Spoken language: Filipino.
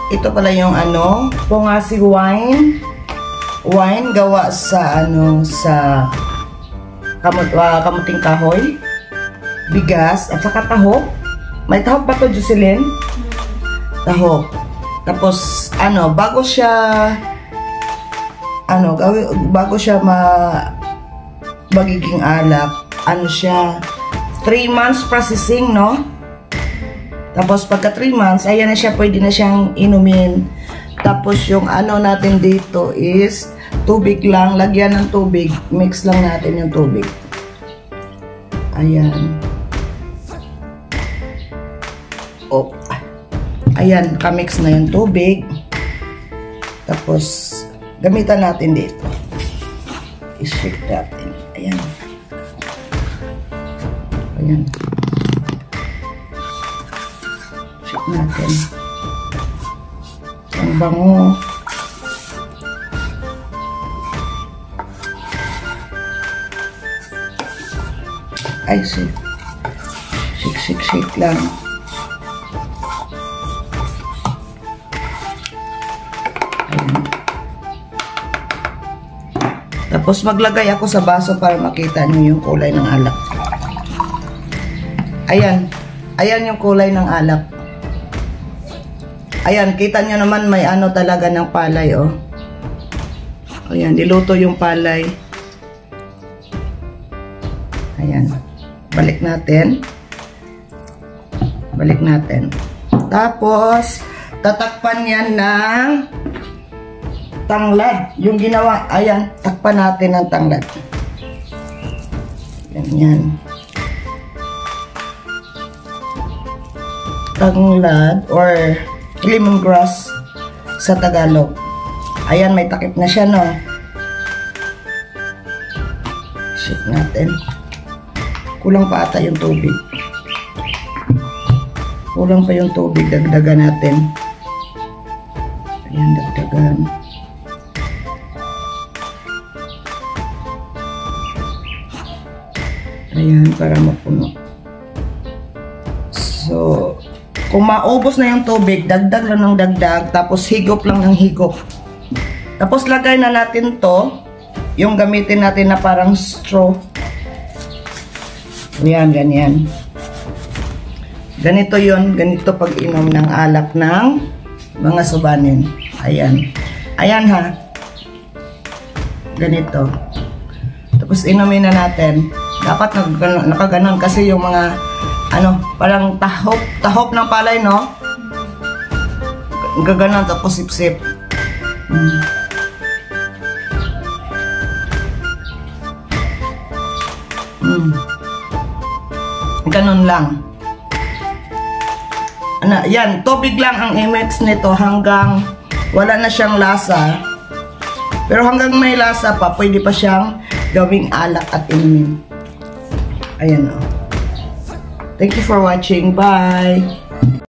Ito pala yung ano, pungasi wine. Wine gawa sa ano, sa kamuting kahoy, bigas, at saka tahok. May tahok ba to, Jocelyn? Tahok. Tapos ano, bago siya magiging alak, ano siya, 3 months processing, no? Tapos pagka 3 months, ayan na siya, pwede na siyang inumin. Tapos yung ano natin dito is tubig lang, lagyan ng tubig, mix lang natin yung tubig. Ayan. Oh. Ayan, kamix na yung tubig. Tapos gamitan natin dito. I-shake natin. Ayan. Ayan. Shake natin. Ang bango. Ay, shake. Shake lang. Ayan. Tapos maglagay ako sa baso para makita niyo yung kulay ng alak. Ayan. Ayan yung kulay ng alak. Ayan, kita nyo naman may ano talaga ng palay, oh. Ayan, niluto yung palay. Ayan. Balik natin. Balik natin. Tapos, tatakpan yan ng tanglad. Yung ginawa, ayan, takpan natin ng tanglad. Ganyan. Tanglad or lemongrass sa Tagalog. Ayan, may takip na siya, no? Shake natin. Kulang pa ata yung tubig. Kulang pa yung tubig. Dagdagan natin. Ayan, dagdagan. Ayan, para mapuno. So, kung maubos na yung tubig, dagdag lang ng dagdag, tapos higop lang ng higop. Tapos lagay na natin to, yung gamitin natin na parang straw. Ayan, ganyan. Ganito yon, ganito pag inom ng alak ng mga subanin. Ayan. Ayan ha. Ganito. Tapos inumin na natin. Dapat nakaganon kasi yung mga ano, parang tahop ng palay, no? Gaganon, tapos sip-sip. Ganon lang. Ano, yan, tubig lang ang i-mix nito hanggang wala na siyang lasa. Pero hanggang may lasa pa, pwede pa siyang gawing alak at inumin. Ayan, o. Thank you for watching. Bye!